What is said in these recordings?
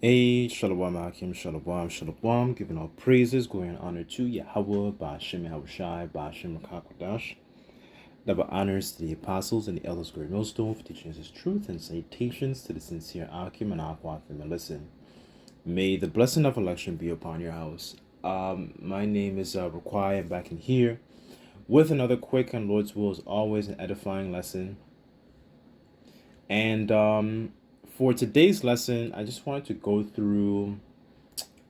Hey, Shalom Akim, Shalom, Shalom, giving all praises, glory and honor to Yahweh, Ba'ashem Yahushai, Ba'ashem Rakakwadash. Double honors to the apostles and the elders, great millstone, for teaching us his truth, and salutations to the sincere Akim and Aquathim. And listen, may the blessing of election be upon your house. My name is Raquai. I'm back in here with another quick and Lord's will is always an edifying lesson. And for today's lesson, I just wanted to go through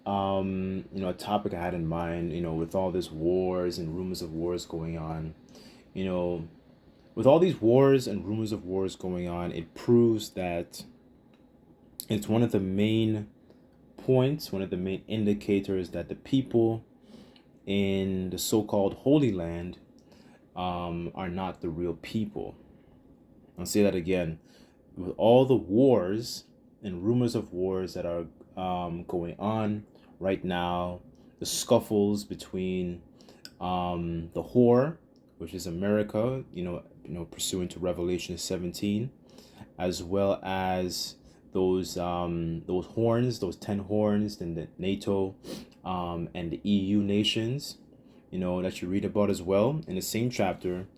a topic I had in mind, with all this wars and rumors of wars going on, you know, with all these wars and rumors of wars going on, it proves that it's one of the main points, one of the main indicators that the people in the so-called Holy Land are not the real people. I'll say that again. With all the wars and rumors of wars that are going on right now, the scuffles between the whore, which is America, pursuant to Revelation 17, as well as those horns, those 10 horns, and the NATO and the EU nations, that you read about as well in the same chapter,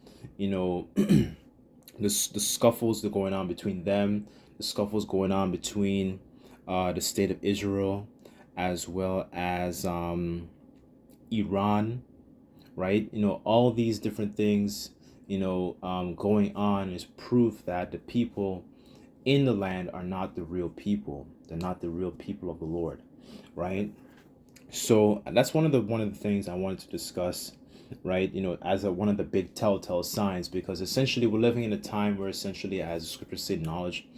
the scuffles that are going on between them, the scuffles going on between the state of Israel, as well as Iran, right? All these different things, going on is proof that the people in the land are not the real people. They're not the real people of the Lord, right? So that's one of the things I wanted to discuss, right? As one of the big telltale signs, because essentially we're living in a time where essentially, as the scriptures say, knowledge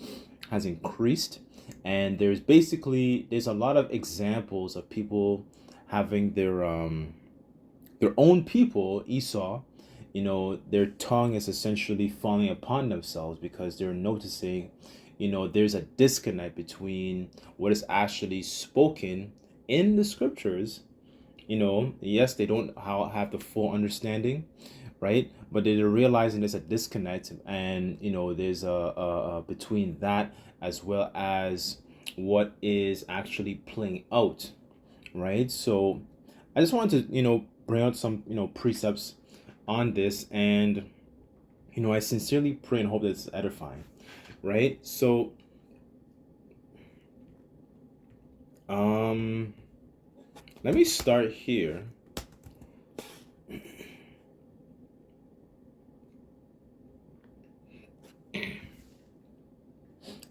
has increased, and there's a lot of examples of people having their own people, Esau, their tongue is essentially falling upon themselves because they're noticing, there's a disconnect between what is actually spoken in the scriptures. Yes, they don't have the full understanding, right? But they're realizing there's a disconnect, and there's a between that as well as what is actually playing out, right? So I just wanted to bring out some precepts on this, and I sincerely pray and hope that it's edifying, right? So let me start here.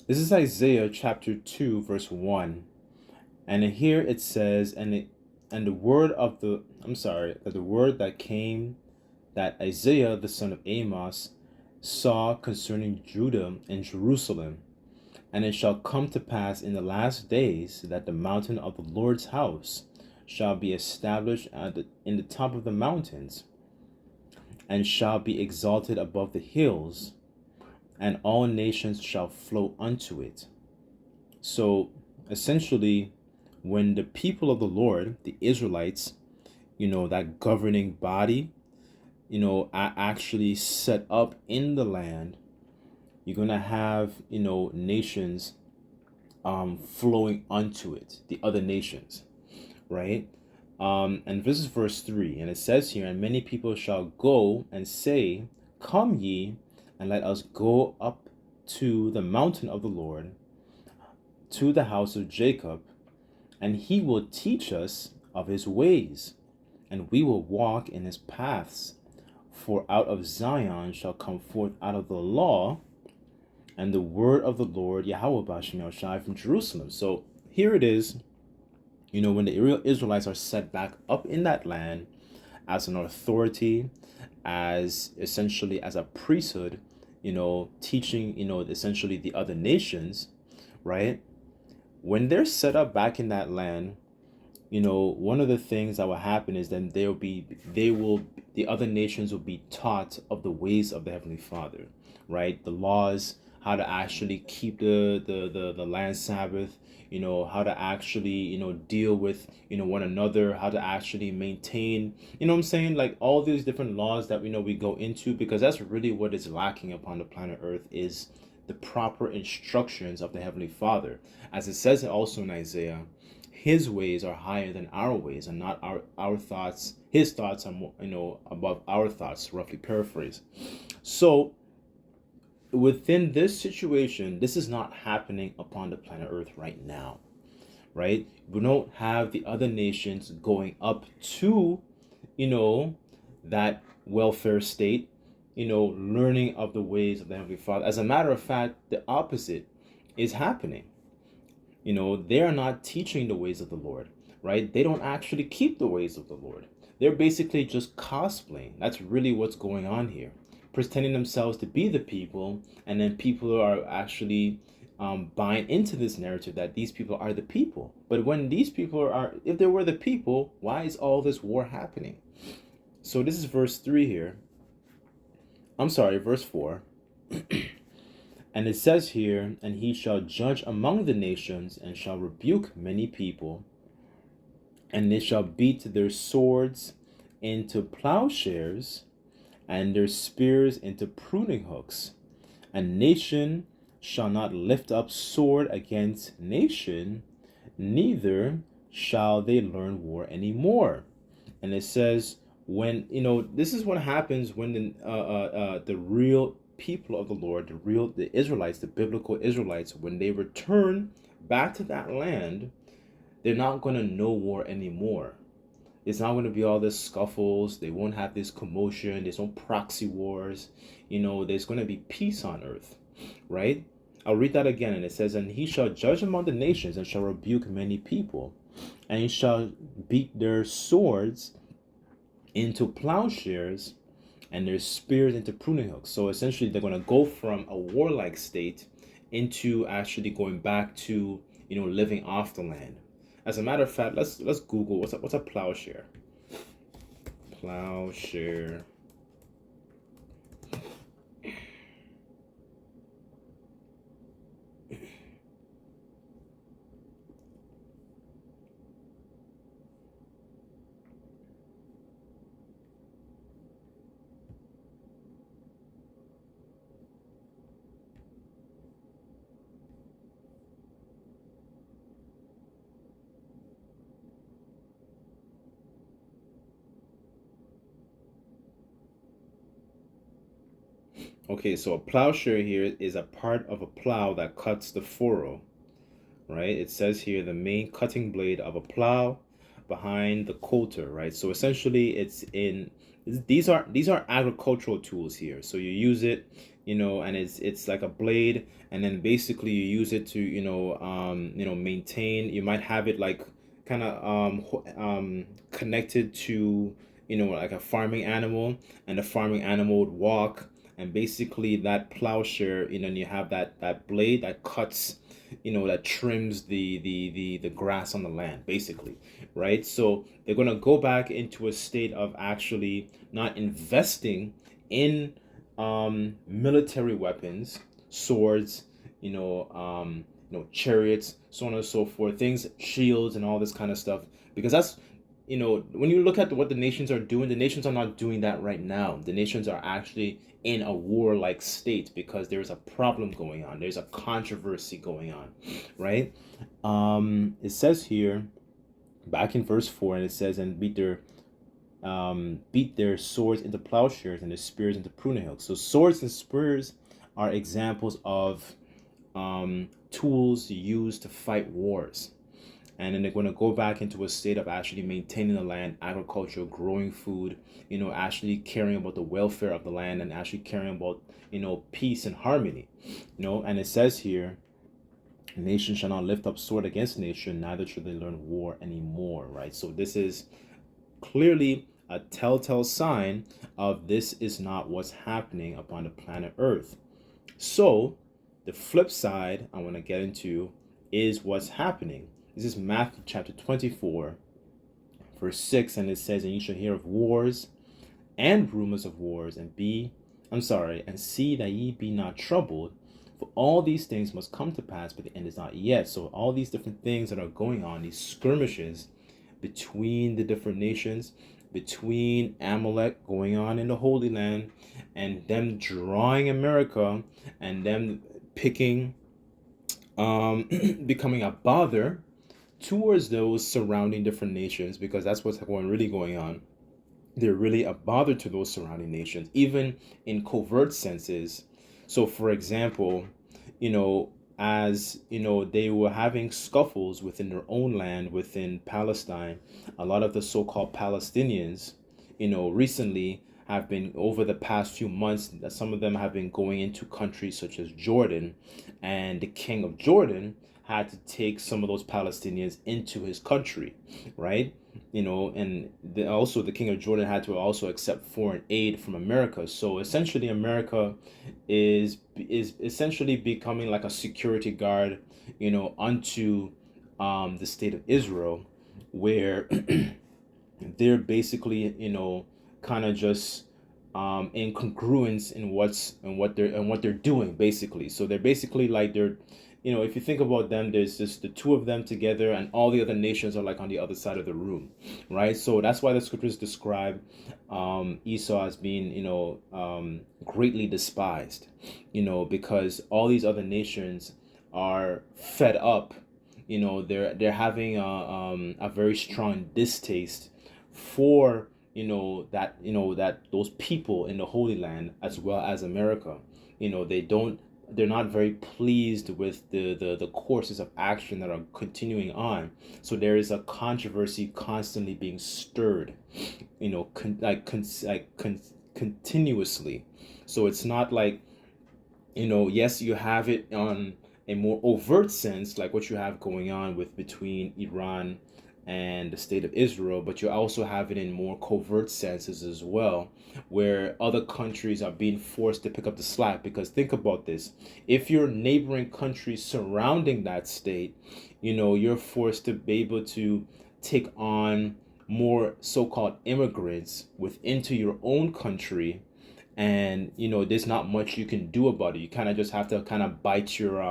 This is Isaiah chapter 2 verse 1. And here it says, and the word that came, that Isaiah the son of Amos saw concerning Judah and Jerusalem. And it shall come to pass in the last days that the mountain of the Lord's house shall be established in the top of the mountains, and shall be exalted above the hills, and all nations shall flow unto it. So essentially, when the people of the Lord, the Israelites, that governing body, are actually set up in the land, you're going to have, nations flowing onto it, the other nations, right? And this is verse 3, and it says here, and many people shall go and say, come ye, and let us go up to the mountain of the Lord, to the house of Jacob, and he will teach us of his ways, and we will walk in his paths. For out of Zion shall come forth out of the law, and the word of the Lord, Yahweh Ba'ashem Yahushai, from Jerusalem. So here it is, when the Israelites are set back up in that land as an authority, as essentially as a priesthood, teaching, essentially the other nations, right? When they're set up back in that land, one of the things that will happen is then the other nations will be taught of the ways of the Heavenly Father, right? The laws, how to actually keep the land Sabbath, how to actually, deal with, one another, how to actually maintain, what I'm saying? Like all these different laws that we go into, because that's really what is lacking upon the planet Earth is the proper instructions of the Heavenly Father. As it says also in Isaiah, his ways are higher than our ways, and not our thoughts. His thoughts are more, above our thoughts, roughly paraphrase. So within this situation, this is not happening upon the planet Earth right now, right? We don't have the other nations going up to, that welfare state, learning of the ways of the Heavenly Father. As a matter of fact, the opposite is happening. They are not teaching the ways of the Lord, right? They don't actually keep the ways of the Lord. They're basically just cosplaying. That's really what's going on here. Pretending themselves to be the people, and then people are actually buying into this narrative that these people are the people. But when these people are, if they were the people, why is all this war happening? So this is verse 3 here. I'm sorry, verse 4. And it says here, and he shall judge among the nations, and shall rebuke many people, and they shall beat their swords into plowshares, and their spears into pruning hooks. And nation shall not lift up sword against nation, neither shall they learn war anymore. And it says, when this is what happens when the real people of the Lord, the Israelites, the biblical Israelites, when they return back to that land, they're not going to know war anymore. It's not going to be all this scuffles. They won't have this commotion. There's no proxy wars. There's going to be peace on earth, right? I'll read that again. And it says, and he shall judge among the nations, and shall rebuke many people, and he shall beat their swords into plowshares, and their spears into pruning hooks. So essentially, they're going to go from a warlike state into actually going back to living off the land. As a matter of fact, let's Google what's a plowshare. Plowshare. Okay, so a plowshare here is a part of a plow that cuts the furrow, right? It says here the main cutting blade of a plow behind the coulter, right? So essentially, these are agricultural tools here. So you use it, and it's like a blade, and then basically you use it to maintain. You might have it like kind of connected to like a farming animal, and the farming animal would walk, and basically that plowshare, and you have that blade that cuts, that trims the grass on the land, basically, right? So they're going to go back into a state of actually not investing in military weapons, swords, chariots, so on and so forth, things, shields, and all this kind of stuff, because that's, when you look at what the nations are doing, the nations are not doing that right now. The nations are actually in a warlike state because there's a problem going on. There's a controversy going on, right? It says here, back in verse 4, and it says, and beat their swords into plowshares, and their spears into pruning hooks. So swords and spears are examples of tools used to fight wars. And then they're going to go back into a state of actually maintaining the land, agriculture, growing food, actually caring about the welfare of the land, and actually caring about, peace and harmony, and it says here, nation shall not lift up sword against nation, neither shall they learn war anymore, right? So this is clearly a telltale sign of this is not what's happening upon the planet Earth. So the flip side I want to get into is what's happening. This is Matthew chapter 24, verse 6, and it says, and you shall hear of wars and rumors of wars, and see that ye be not troubled, for all these things must come to pass, but the end is not yet. So all these different things that are going on, these skirmishes between the different nations, between Amalek going on in the Holy Land, and them drawing America, and them picking, becoming a bother towards those surrounding different nations, because that's what's really going on. They're really a bother to those surrounding nations, even in covert senses. So, for example, you know, as they were having scuffles within their own land, within Palestine, a lot of the so-called Palestinians, recently have been, over the past few months, that some of them have been going into countries such as Jordan, and the king of Jordan had to take some of those Palestinians into his country, right? And also the king of Jordan had to also accept foreign aid from America. So essentially, America is essentially becoming like a security guard, unto the state of Israel, where they're basically, kind of just in congruence in what they're doing, basically. So they're basically like they're, if you think about them, there's just the two of them together, and all the other nations are like on the other side of the room, right? So that's why the scriptures describe Esau as being, greatly despised, because all these other nations are fed up. They're having a very strong distaste for, that those people in the Holy Land, as well as America. They're not very pleased with the courses of action that are continuing on. So there is a controversy constantly being stirred, continuously. So it's not like, yes, you have it on a more overt sense, like what you have going on with between Iran and the state of Israel, but you also have it in more covert senses as well, where other countries are being forced to pick up the slack. Because think about this: if your neighboring countries surrounding that state, you're forced to be able to take on more so-called immigrants into your own country, and there's not much you can do about it. You kind of just have to kind of bite your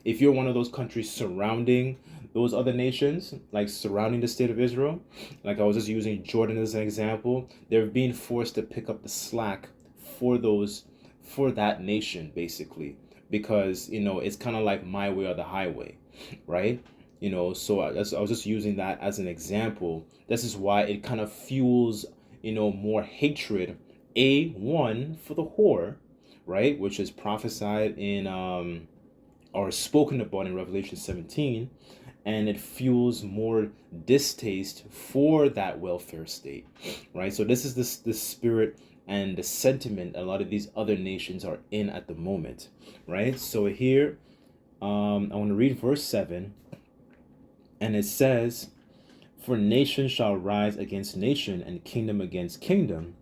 if you're one of those countries surrounding those other nations, like surrounding the state of Israel, like I was just using Jordan as an example, they're being forced to pick up the slack for that nation, basically, because it's kind of like my way or the highway, right? So I was just using that as an example. This is why it kind of fuels, more hatred, one, for the whore, right, which is prophesied in or spoken about in Revelation 17, and it fuels more distaste for that welfare state, right? So this is the spirit and the sentiment a lot of these other nations are in at the moment, right? So here, I want to read verse 7, and it says, "For nation shall rise against nation, and kingdom against kingdom,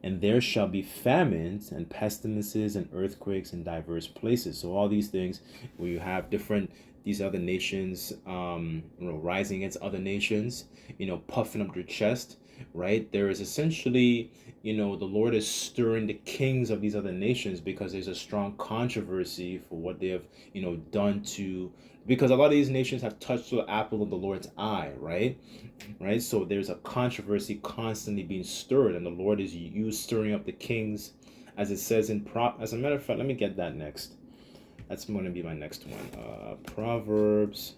and there shall be famines and pestilences and earthquakes in diverse places." So all these things where you have these other nations, rising against other nations, puffing up their chest, right? There is essentially, the Lord is stirring the kings of these other nations, because there's a strong controversy for what they have, done to, because a lot of these nations have touched the apple of the Lord's eye, right? Right? So there's a controversy constantly being stirred, and the Lord is stirring up the kings, as it says in As a matter of fact, let me get that next. That's going to be my next one. Proverbs.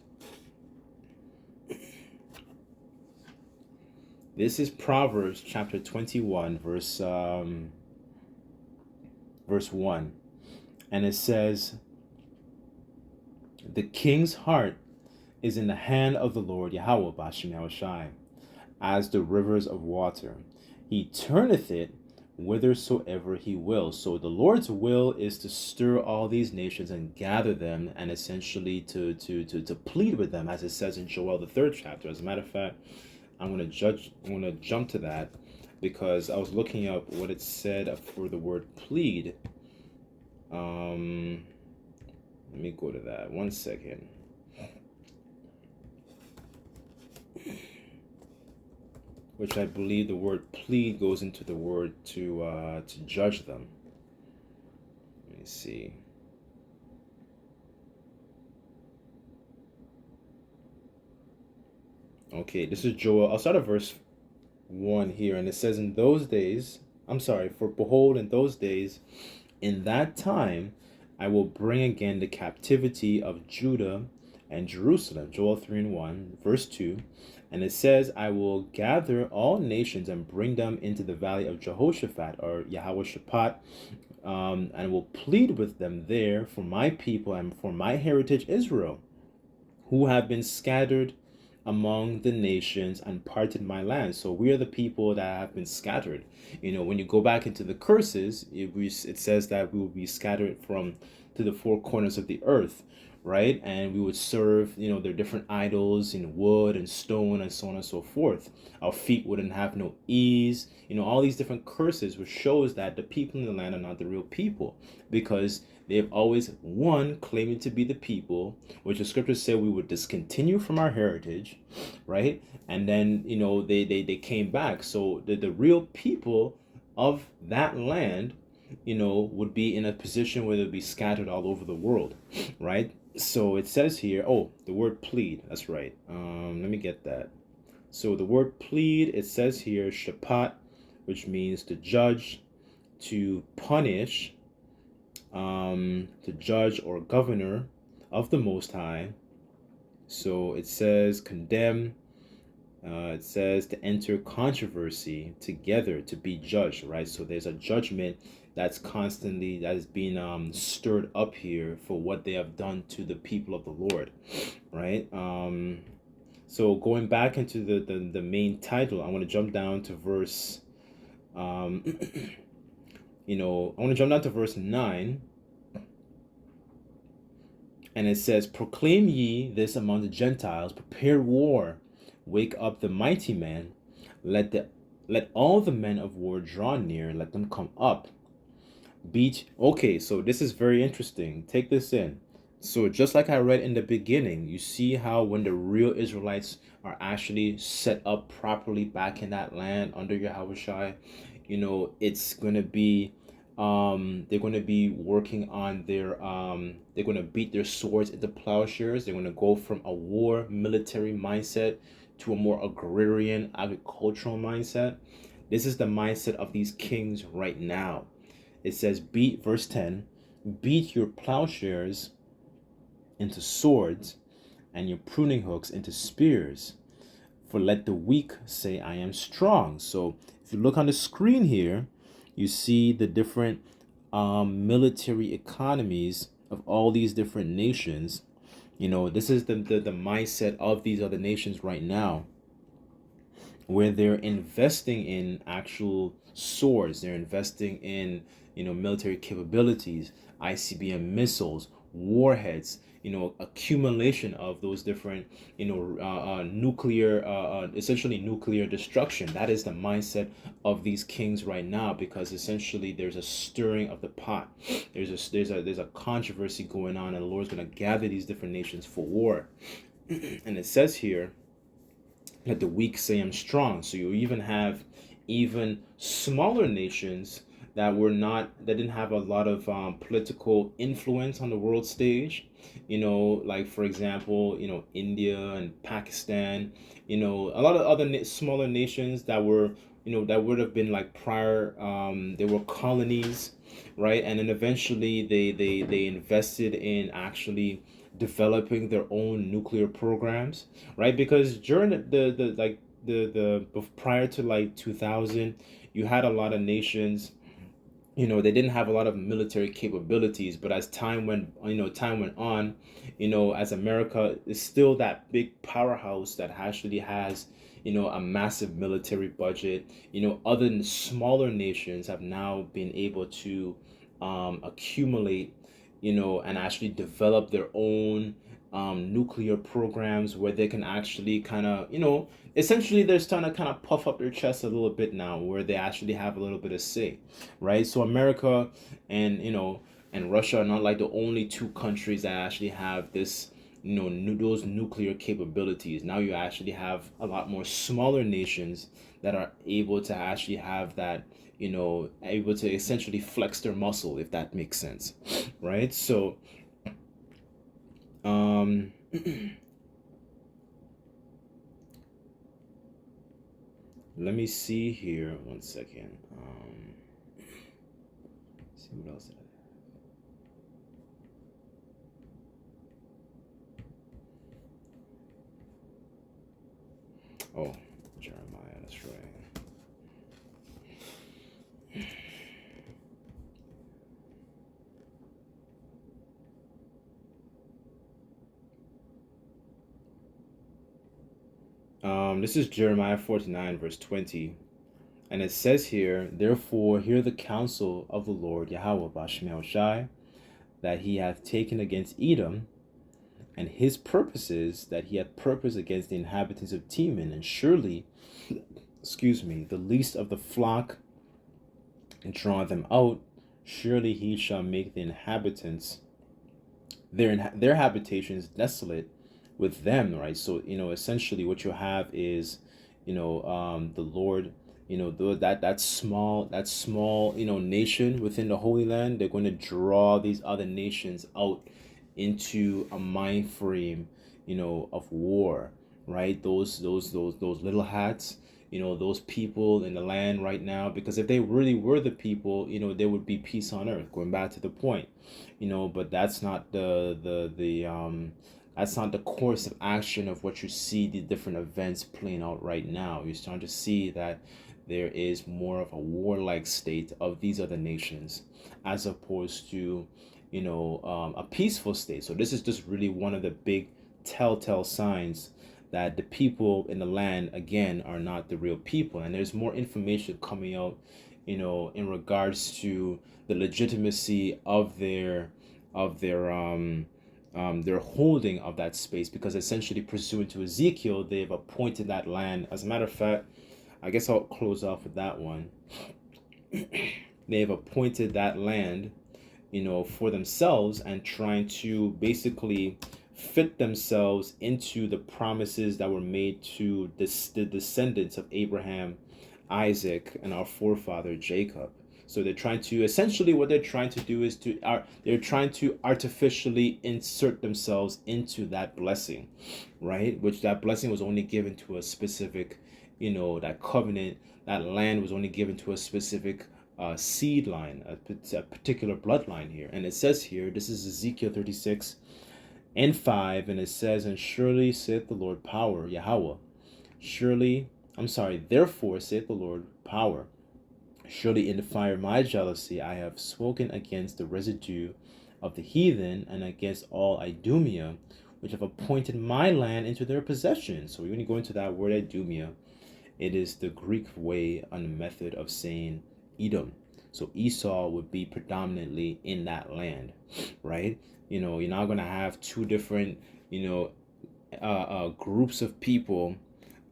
This is Proverbs chapter 21, verse 1. And it says, "The king's heart is in the hand of the Lord Yahweh Bashem Yahushai, as the rivers of water. He turneth it whithersoever he will." So the Lord's will is to stir all these nations and gather them, and essentially to plead with them, as it says in Joel the 3rd chapter. As a matter of fact, I'm going to jump to that, because I was looking up what it said for the word plead. Let me go to that. 1 second. Which I believe the word plead goes into the word to judge them. Let me see. Okay, this is Joel. I'll start at verse 1 here, and it says, "In those days," for behold, in those days, in that time, I will bring again the captivity of Judah and Jerusalem. Joel 3 and 1, verse 2. And it says, I will gather all nations and bring them into the valley of Jehoshaphat, or Yahweh Shaphat, and will plead with them there for my people and for my heritage Israel, who have been scattered among the nations and parted my land. So we are the people that have been scattered. When you go back into the curses, it says that we will be scattered from to the four corners of the earth, right? And we would serve, their different idols in wood and stone and so on and so forth. Our feet wouldn't have no ease, all these different curses, which shows that the people in the land are not the real people, because they've always, one, claiming to be the people, which the scriptures say we would discontinue from our heritage, right? And then, they came back. So the real people of that land, would be in a position where they'll be scattered all over the world, right? So it says here, the word plead, that's right. Let me get that. So the word plead, it says here, shapat, which means to judge, to punish, to judge or governor of the Most High. So it says condemn. It says to enter controversy together, to be judged, right? So there's a judgment that is being stirred up here for what they have done to the people of the Lord, right? So going back into the main title, I want to jump down to verse I want to jump down to verse 9. And it says, proclaim ye this among the Gentiles, prepare war, wake up the mighty man, let all the men of war draw near, let them come up. Okay, so this is very interesting. Take this in. So just like I read in the beginning, you see how when the real Israelites are actually set up properly back in that land under Yahushua, it's going to be they're going to be working on they're going to beat their swords into plowshares. They're going to go from a war military mindset to a more agrarian agricultural mindset. This is the mindset of these kings right now. It says, verse 10, beat your plowshares into swords and your pruning hooks into spears. For let the weak say, I am strong. So if you look on the screen here, you see the different military economies of all these different nations. This is the mindset of these other nations right now, where they're investing in actual swords. They're investing in, military capabilities, ICBM missiles, warheads, accumulation of those different, nuclear, essentially nuclear destruction. That is the mindset of these kings right now, because essentially there's a stirring of the pot. There's a controversy going on, and the Lord's going to gather these different nations for war. And it says here, let the weak say I'm strong. So you even have even smaller nations that didn't have a lot of political influence on the world stage. Like for example, India and Pakistan. A lot of other smaller nations that were, that would have been like prior. They were colonies, right? And then eventually they invested in actually developing their own nuclear programs, right? Because during the prior to like 2000, you had a lot of nations, they didn't have a lot of military capabilities, but as time went on, as America is still that big powerhouse that actually has, a massive military budget. Other smaller nations have now been able to accumulate, and actually develop their own nuclear programs, where they can actually kind of, essentially they're starting to kind of puff up their chest a little bit now, where they actually have a little bit of say, right? So America and, and Russia are not like the only two countries that actually have this, those nuclear capabilities. Now you actually have a lot more smaller nations that are able to actually have that, able to essentially flex their muscle, if that makes sense, right? So let me see here 1 second. See what else did I Oh, Jeremiah, that's right. This is Jeremiah 49, verse 20. And it says here, therefore, hear the counsel of the Lord Yahweh Bashmel Shai, that he hath taken against Edom, and his purposes that he hath purposed against the inhabitants of Teman, and surely, the least of the flock, and draw them out, surely he shall make the inhabitants their habitations desolate with them, right? So essentially what you have is the Lord, that small nation within the Holy Land. They're going to draw these other nations out into a mind frame of war, right? Those little hats, those people in the land right now, because if they really were the people, there would be peace on earth, going back to the point. But that's not that's not the course of action of what you see the different events playing out right now. You're starting to see that there is more of a warlike state of these other nations as opposed to a peaceful state. So this is just really one of the big telltale signs that the people in the land again are not the real people. And there's more information coming out in regards to the legitimacy of their holding of that space, because essentially pursuant to Ezekiel, they've appointed that land. As a matter of fact, I guess I'll close off with that one. They've appointed that land for themselves, and trying to basically fit themselves into the promises that were made to the descendants of Abraham, Isaac, and our forefather Jacob. So they're trying to, essentially what they're trying to do is they're trying to artificially insert themselves into that blessing, right? Which that blessing was only given to a specific, that covenant, that land was only given to a specific seed line, a particular bloodline here. And it says here, this is Ezekiel 36 and 5, and it says, and surely saith the Lord power, Yahweh, therefore saith the Lord power, surely in the fire of my jealousy I have spoken against the residue of the heathen, and against all Idumea, which have appointed my land into their possession. So when you go into that word Idumea, it is the Greek way and method of saying Edom. So Esau would be predominantly in that land, right? You're not going to have two different, groups of people,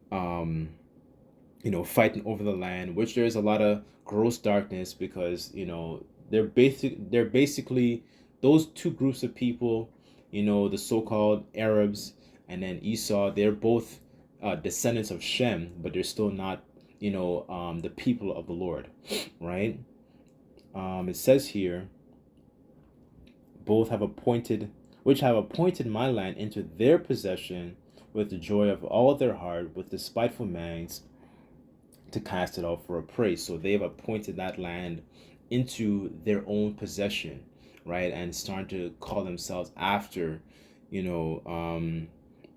fighting over the land, which there's a lot of gross darkness, because, they're basically those two groups of people, the so-called Arabs and then Esau. They're both descendants of Shem, but they're still not, the people of the Lord, right? It says here, both have appointed, which have appointed my land into their possession with the joy of all their heart, with despiteful minds, to cast it out for a prey. So they've appointed that land into their own possession, right? And starting to call themselves after, they don't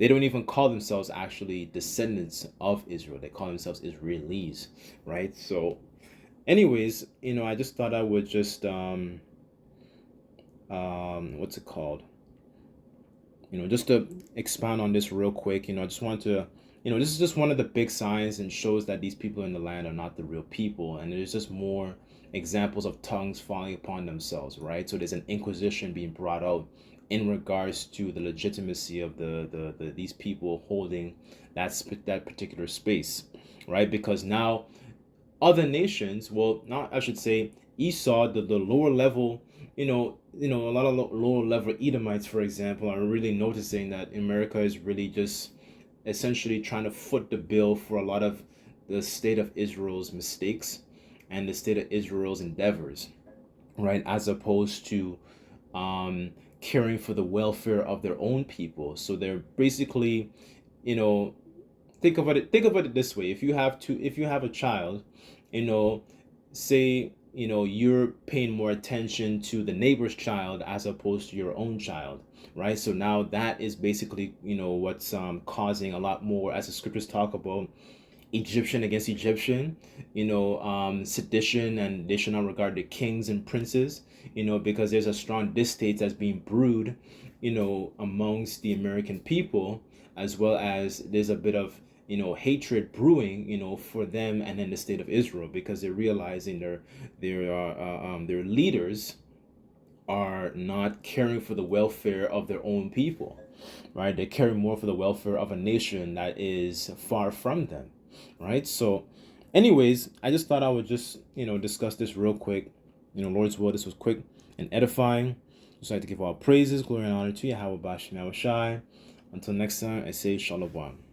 even call themselves actually descendants of Israel. They call themselves Israelis, right? So anyways, I just thought I would just what's it called? Just to expound on this real quick, I just want to, this is just one of the big signs and shows that these people in the land are not the real people. And there's just more examples of tongues falling upon themselves, right? So there's an inquisition being brought out in regards to the legitimacy of these people holding that particular space, right? Because now other nations, well, not, I should say, Esau, the lower level, a lot of lower level Edomites, for example, are really noticing that America is really just essentially trying to foot the bill for a lot of the state of Israel's mistakes and the state of Israel's endeavors, right? As opposed to caring for the welfare of their own people. So they're basically, think about it this way. If you have a child, say you're paying more attention to the neighbor's child as opposed to your own child, right? So now that is basically, what's causing a lot more, as the scriptures talk about, Egyptian against Egyptian, sedition, and they should not regard the kings and princes, because there's a strong distaste that's being brewed, amongst the American people, as well as there's a bit of, hatred brewing, for them and in the state of Israel, because they're realizing their leaders are not caring for the welfare of their own people, right? They care more for the welfare of a nation that is far from them, right? So, anyways, I just thought I would just, discuss this real quick. Lord's will, this was quick and edifying. Just like to give all praises, glory, and honor to Yahweh Bashim Shai. Until next time, I say Shalom.